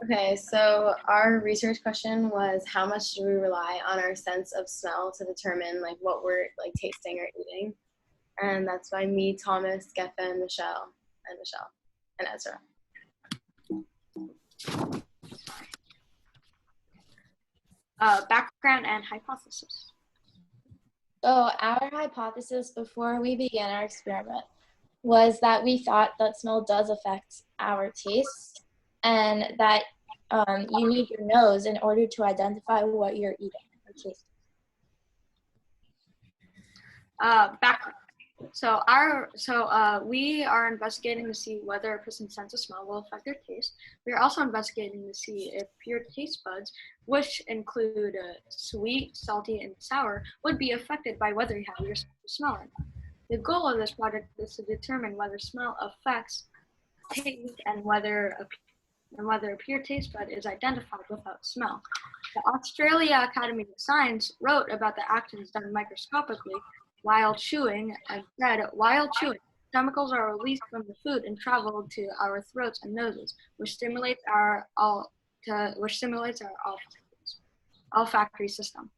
Okay, so our research question was how much do we rely on our sense of smell to determine like what we're like tasting or eating? And that's by me, Thomas, Geffa, and Michelle, and Ezra. Background and hypothesis. So our hypothesis before we began our experiment was that we thought that smell does affect our taste, and that you need your nose in order to identify what you're eating or tasting. Background. We are investigating to see whether a person's sense of smell will affect their taste. We are also investigating to see if pure taste buds, which include sweet, salty, and sour, would be affected by whether you have your sense of smell or not. The goal of this project is to determine whether smell affects taste and whether a pure taste bud is identified without smell. The Australia Academy of Science wrote about the actions done microscopically while chewing, and said, while chewing, chemicals are released from the food and travel to our throats and noses, which stimulates our olfactory system.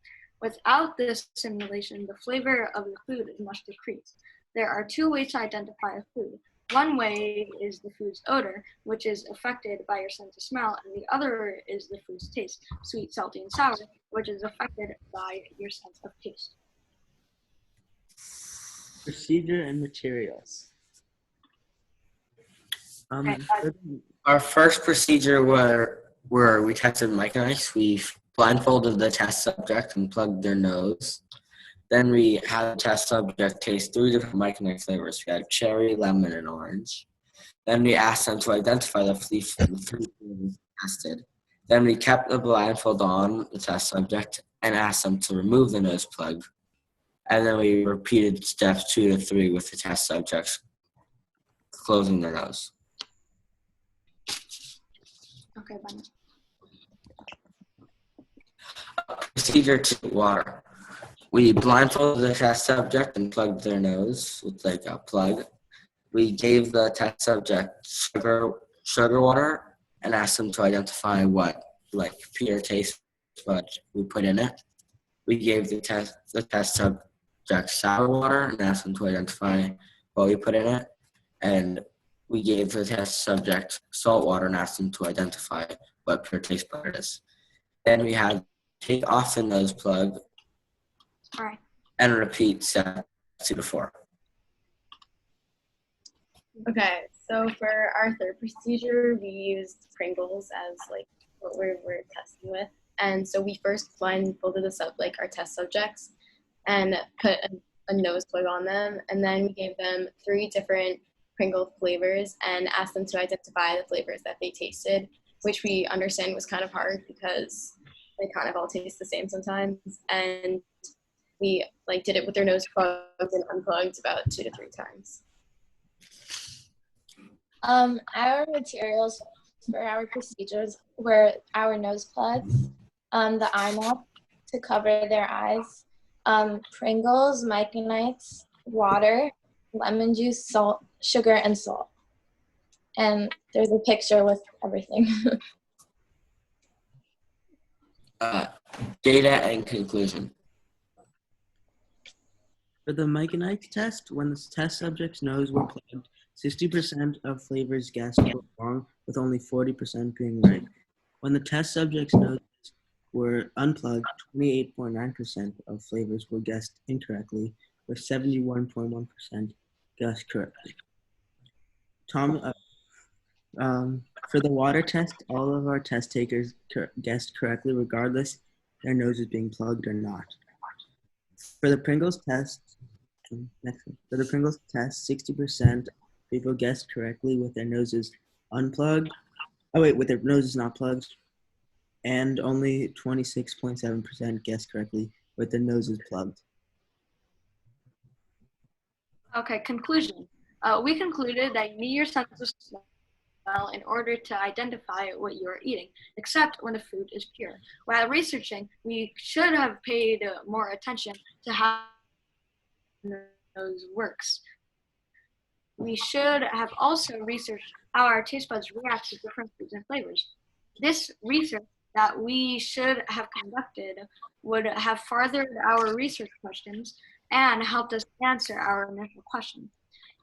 Without this stimulation, the flavor of the food is much decreased. There are two ways to identify a food. One way is the food's odor, which is affected by your sense of smell, and the other is the food's taste, sweet, salty, and sour, which is affected by your sense of taste. Procedure and materials. Our first procedure where we tested Mike and Ice. We blindfolded the test subject and plugged their nose. Then we had the test subject taste 3 different Mike and Ice flavors. We had cherry, lemon, and orange. Then we asked them to identify the 3 flavors tested. Then we kept the blindfold on the test subject and asked them to remove the nose plug. And then we repeated steps 2 to 3 with the test subjects closing their nose. Okay, bye. Procedure 2, water. We blindfolded the test subject and plugged their nose with like a plug. We gave the test subject sugar water and asked them to identify what like pure taste bud we put in it. We gave the test subject sour water and asked them to identify what we put in it. And we gave the test subject salt water and asked them to identify what pure taste bud it is. Then we had take off the nose plug. All right. And repeat step 2 to 4. Okay, so for our third procedure, we used Pringles as like what we're testing with. And so we first blindfolded our test subjects and put a nose plug on them. And then we gave them 3 different Pringle flavors and asked them to identify the flavors that they tasted, which we understand was kind of hard because they kind of all taste the same sometimes. And we did it with their nose plugged and unplugged about 2 to 3 times. Our materials for our procedures were our nose plugs, the eye mop to cover their eyes, Pringles, Micronites, water, lemon juice, salt, sugar, and salt. And there's a picture with everything. Data and conclusion. For the Mike and Ike test, when the test subject's nose were plugged, 60% of flavors guessed were wrong, with only 40% being right. When the test subject's noses were unplugged, 28.9% of flavors were guessed incorrectly, with 71.1% guessed correctly. For the water test, all of our test takers guessed correctly, regardless their noses being plugged or not. For the Pringles test, 60% people guessed correctly with their noses unplugged. With their noses not plugged, and only 26.7% guessed correctly with their noses plugged. Okay, conclusion. We concluded that you need your sense of smell in order to identify what you are eating, except when the food is pure. While researching, we should have paid more attention to how the nose works. We should have also researched how our taste buds react to different foods and flavors. This research that we should have conducted would have furthered our research questions and helped us answer our initial questions.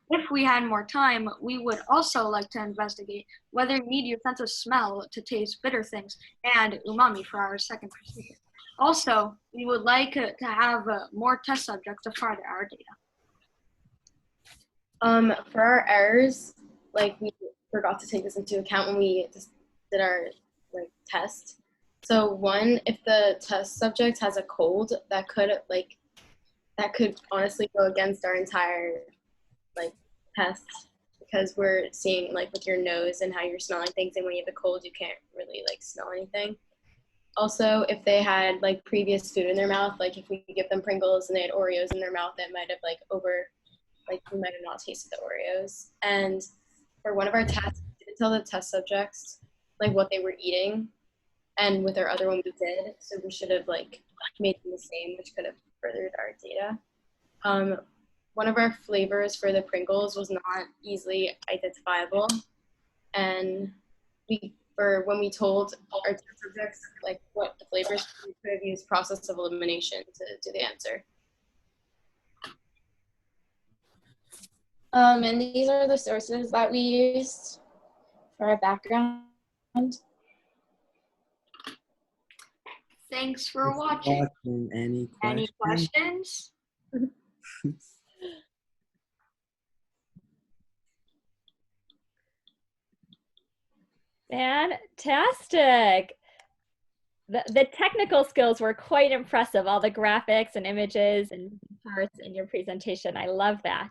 If we had more time, we would also like to investigate whether you need your sense of smell to taste bitter things and umami for our second procedure. Also, we would like to have more test subjects to further our data. For our errors, like we forgot to take this into account when we just did our test. So one, if the test subject has a cold, that could honestly go against our entire test, because we're seeing with your nose and how you're smelling things, and when you have a cold, you can't really smell anything. Also, if they had previous food in their mouth, if we give them Pringles and they had Oreos in their mouth, that might have we might have not tasted the Oreos. And for one of our tests, we didn't tell the test subjects what they were eating, and with our other one we did, so we should have made them the same, which could have furthered our data. One of our flavors for the Pringles was not easily identifiable, and when we told our test subjects what the flavors, we could have used process of elimination to do the answer. And these are the sources that we used for our background. Thanks for watching. Any questions? Fantastic. The technical skills were quite impressive, all the graphics and images and parts in your presentation. I love that.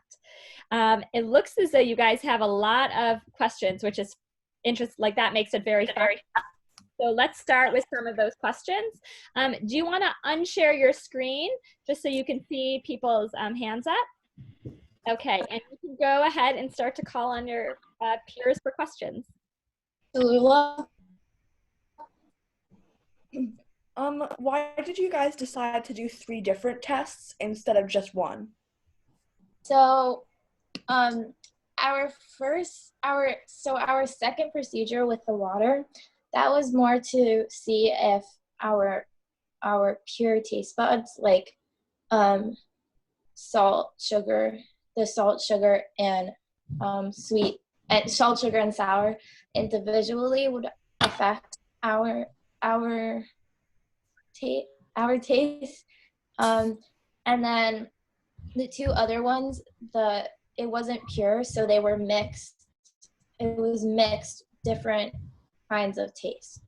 It looks as though you guys have a lot of questions, which is interesting. That makes it very fun. So let's start with some of those questions. Do you want to unshare your screen just so you can see people's hands up? Okay, and you can go ahead and start to call on your peers for questions. Tallulah? Why did you guys decide to do 3 different tests instead of just one? So, our second procedure with the water, that was more to see if our pure taste buds, salt, sugar, and salt, sugar, and sour individually would affect our taste. And then the 2 other ones, it wasn't pure, so they were mixed. It was mixed different kinds of taste.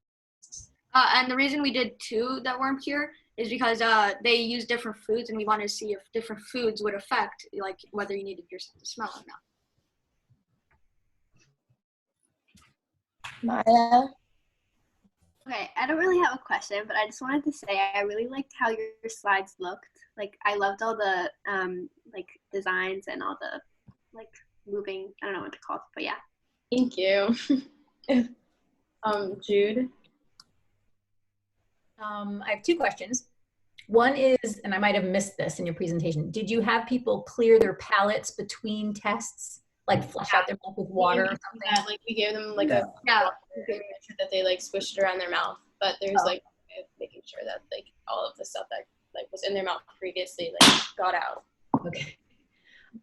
And the reason we did 2 that weren't pure is because they use different foods, and we wanted to see if different foods would affect whether you needed your sense of smell or not. Maya? Okay, I don't really have a question, but I just wanted to say I really liked how your slides looked. I loved all the designs and all the moving, I don't know what to call it, but yeah. Thank you. Jude? I have 2 questions. One is, and I might have missed this in your presentation, did you have people clear their palates between tests? Flush out their mouth with water or something? Yeah, we gave them make sure that they swished it around their mouth, but there's making sure that all of the stuff that was in their mouth previously got out. Okay.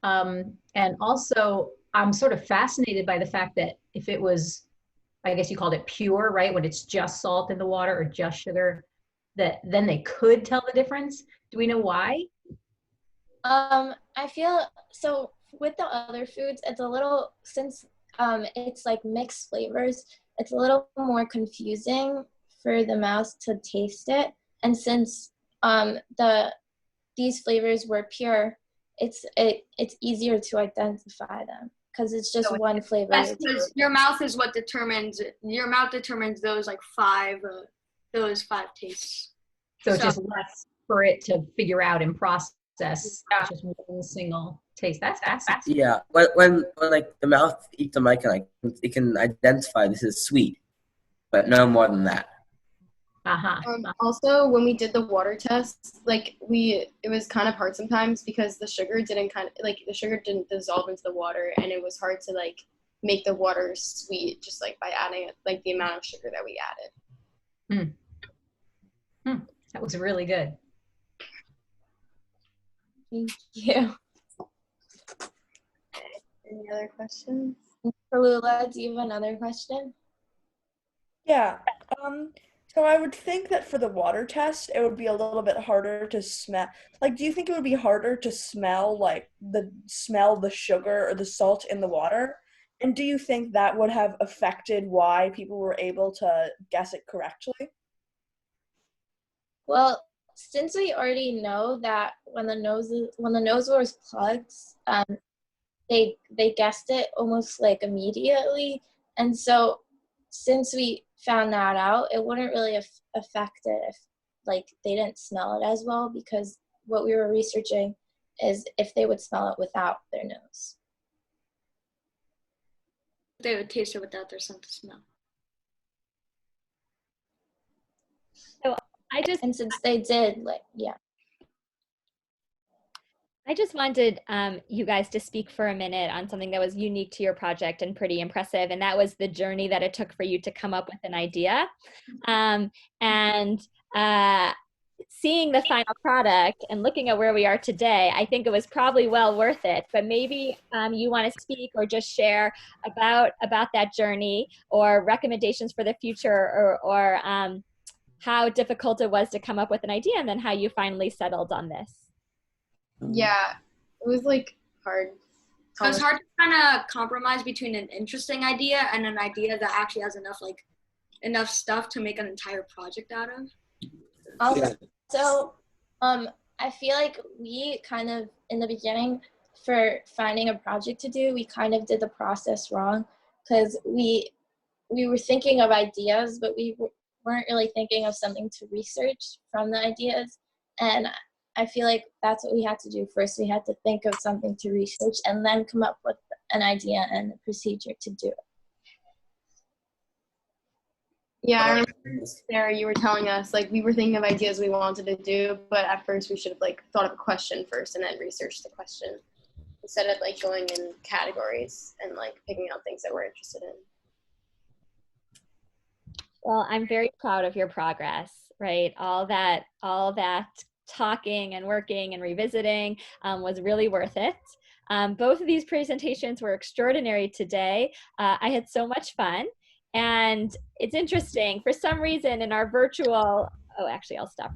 And also, I'm sort of fascinated by the fact that if it was, I guess you called it pure, right? When it's just salt in the water or just sugar, that then they could tell the difference. Do we know why? I feel so with the other foods, it's a little, since it's mixed flavors, it's a little more confusing for the mouth to taste it. And since these flavors were pure, it's easier to identify them because it's just one flavor. That's because your mouth is what determines those 5 tastes. So it's just less for it to figure out and process. Just one single taste. That's fast. Yeah, when the mouth eats the mic, it can identify this is sweet, but no more than that. Also, when we did the water test, it was kind of hard sometimes because the sugar didn't dissolve into the water, and it was hard to make the water sweet just like by adding like the amount of sugar that we added. That was really good. Thank you. Any other questions? Lula, do you have another question? Yeah. So I would think that for the water test, it would be a little bit harder to smell. Like, do you think it would be harder to smell the sugar or the salt in the water? And do you think that would have affected why people were able to guess it correctly? Well, since we already know that when the nose was plugged, they guessed it almost like immediately, and so since we found that out, it wouldn't really affect it if like they didn't smell it as well, because what we were researching is if they would smell it without their nose. They would taste it without their sense of smell. So And since they did, I just wanted you guys to speak for a minute on something that was unique to your project and pretty impressive, and that was the journey that it took for you to come up with an idea. And seeing the final product and looking at where we are today, I think it was probably well worth it. But maybe you want to speak or just share about that journey or recommendations for the future, or how difficult it was to come up with an idea, and then how you finally settled on this. Yeah, it was like hard. So it's hard to kind of compromise between an interesting idea and an idea that actually has enough stuff to make an entire project out of. So, I feel like we kind of, in the beginning, for finding a project to do, we kind of did the process wrong, because we were thinking of ideas, but we weren't really thinking of something to research from the ideas. And I feel like that's what we had to do first. We had to think of something to research and then come up with an idea and a procedure to do it. Yeah, I remember, Sarah, you were telling us like we were thinking of ideas we wanted to do, but at first we should have like thought of a question first and then researched the question instead of like going in categories and like picking out things that we're interested in. Well, I'm very proud of your progress, right? All that talking and working and revisiting was really worth it. Both of these presentations were extraordinary today. I had so much fun. And it's interesting, for some reason in our virtual, oh, actually, I'll stop.